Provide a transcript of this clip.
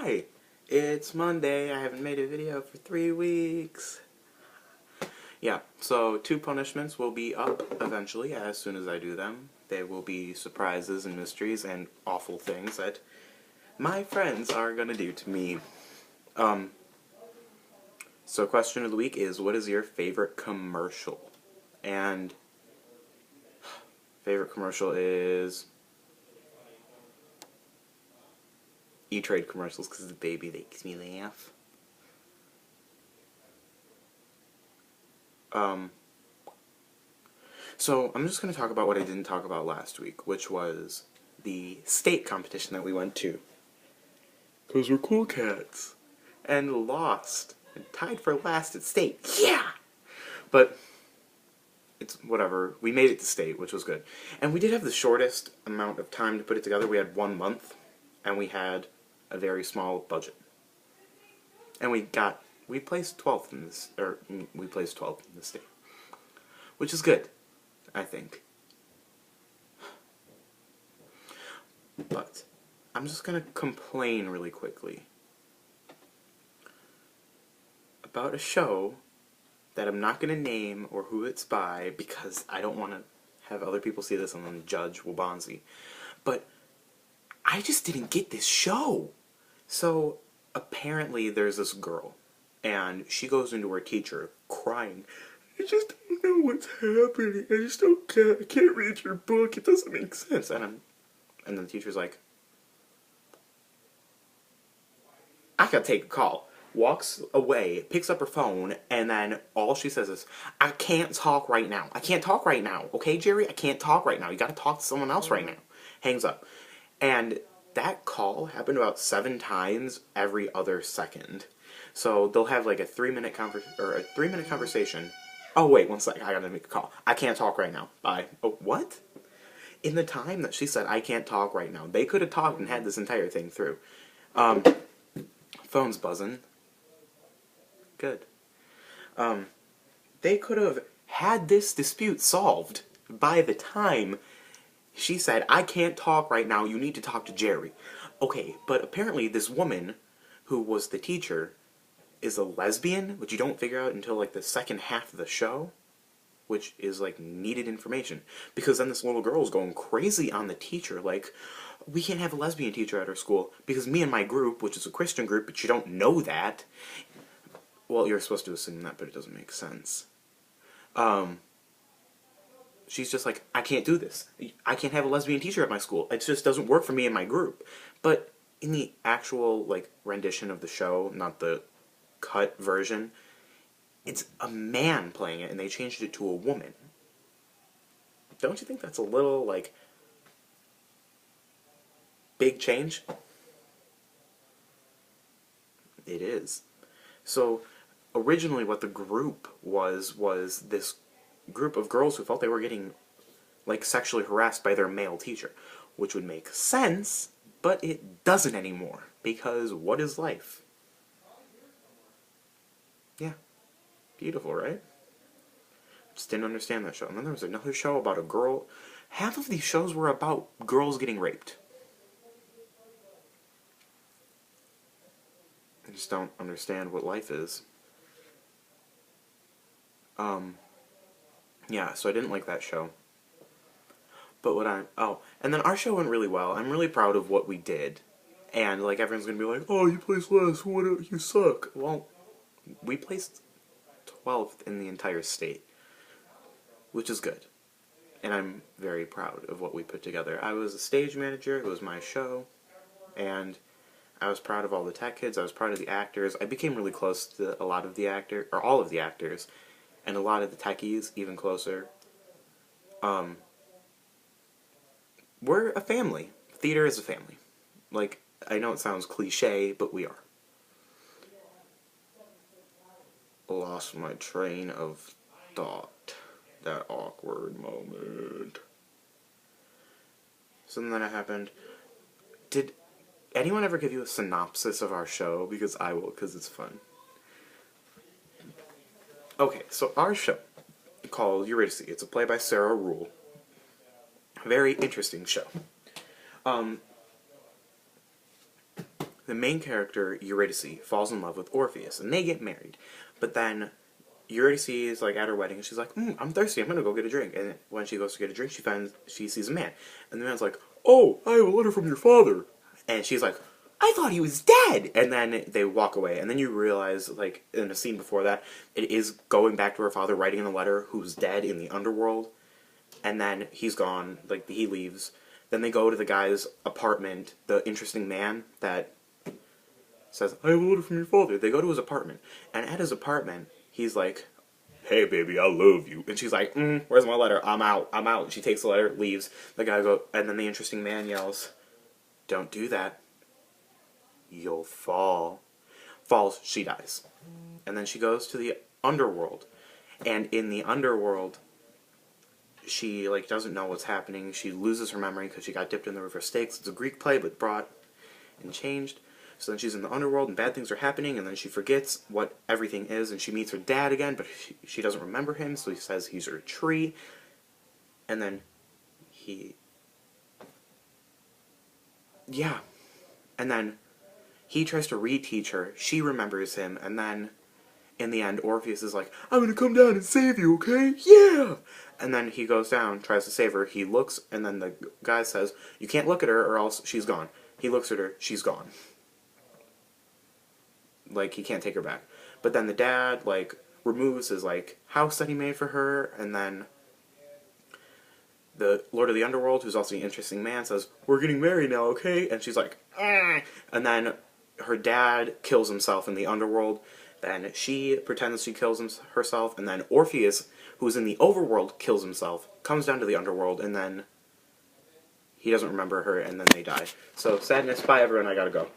Hi! It's Monday. I haven't made a video for 3 weeks. Yeah, so 2 punishments will be up eventually as soon as I do them. They will be surprises and mysteries and awful things that my friends are gonna do to me. So question of the week is, what is your favorite commercial? And favorite commercial is E-Trade commercials because the baby makes me laugh. So I'm just going to talk about what I didn't talk about last week, which was the state competition that we went to. Because we're cool cats. And lost. And tied for last at state. Yeah! But it's whatever. We made it to state, which was good. And we did have the shortest amount of time to put it together. We had 1 month. And we had a very small budget. And we placed 12th in this, or we placed 12th in the state. Which is good, I think. But I'm just going to complain really quickly about a show that I'm not going to name or who it's by because I don't want to have other people see this and then judge Wabanzi. But I just didn't get this show. So apparently there's this girl and she goes into her teacher crying. I just don't know what's happening. I just don't get. I can't read your book. It doesn't make sense. And the teacher's like, I gotta take a call. Walks away, picks up her phone, and then all she says is, I can't talk right now. I can't talk right now. Okay, Jerry? I can't talk right now. You gotta talk to someone else right now. Hangs up. And that call happened about 7 times every other second. So they'll have like a 3-minute conversation. Oh, wait, 1 second. I gotta make a call. I can't talk right now. Bye. Oh, what? In the time that she said, I can't talk right now, they could have talked and had this entire thing through. Phone's buzzing. Good. They could have had this dispute solved by the time she said, I can't talk right now, you need to talk to Jerry. Okay, but apparently this woman, who was the teacher, is a lesbian, which you don't figure out until like the second half of the show, which is like needed information. Because then this little girl is going crazy on the teacher, like, we can't have a lesbian teacher at our school, because me and my group, which is a Christian group, but you don't know that. Well, you're supposed to assume that, but it doesn't make sense. She's just like, I can't do this. I can't have a lesbian teacher at my school. It just doesn't work for me and my group. But in the actual, like, rendition of the show, not the cut version, it's a man playing it, and they changed it to a woman. Don't you think that's a little, like, big change? It is. So, originally what the group was this group of girls who felt they were getting, like, sexually harassed by their male teacher. Which would make sense, but it doesn't anymore. Because what is life? Yeah. Beautiful, right? Just didn't understand that show. And then there was another show about a girl. Half of these shows were about girls getting raped. I just don't understand what life is. Yeah, so I didn't like that show. But and then our show went really well. I'm really proud of what we did. And, like, everyone's gonna be like, oh, you placed last, you suck. Well, we placed 12th in the entire state. Which is good. And I'm very proud of what we put together. I was a stage manager, it was my show, and I was proud of all the tech kids, I was proud of the actors. I became really close to all of the actors, and a lot of the techies, even closer. We're a family. Theater is a family. Like, I know it sounds cliche, but we are. Lost my train of thought. That awkward moment. Something that happened. Did anyone ever give you a synopsis of our show? Because I will, because it's fun. Okay, so our show, called Eurydice, it's a play by Sarah Rule. Very interesting show. the main character, Eurydice, falls in love with Orpheus, and they get married. But then Eurydice is like at her wedding, and she's like, I'm thirsty, I'm gonna go get a drink. And when she goes to get a drink, she sees a man. And the man's like, oh, I have a letter from your father. And she's like, I thought he was dead! And then they walk away, and then you realize, like, in a scene before that, it is going back to her father writing in a letter who's dead in the underworld. And then he's gone, like, he leaves. Then they go to the guy's apartment, the interesting man that says, I have a letter from your father. They go to his apartment, and at his apartment, he's like, hey, baby, I love you. And she's like, where's my letter? I'm out. She takes the letter, leaves. The guy goes, and then the interesting man yells, don't do that. You'll fall. Falls, she dies. And then she goes to the underworld. And in the underworld, she, like, doesn't know what's happening. She loses her memory because she got dipped in the river Styx. It's a Greek play, but brought and changed. So then she's in the underworld, and bad things are happening, and then she forgets what everything is, and she meets her dad again, but she doesn't remember him, so he says he's her tree. And then yeah. And then he tries to reteach her. She remembers him, and then in the end, Orpheus is like, I'm gonna come down and save you, okay? Yeah! And then he goes down, tries to save her. He looks, and then the guy says, you can't look at her or else she's gone. He looks at her, she's gone. Like, he can't take her back. But then the dad, like, removes his, like, house that he made for her, and then the Lord of the Underworld, who's also an interesting man, says, we're getting married now, okay? And she's like, ah! And then her dad kills himself in the underworld. Then she pretends she kills herself, and then Orpheus, who's in the overworld, kills himself, comes down to the underworld, and then he doesn't remember her, and then they die. So, sadness, bye everyone, I gotta go.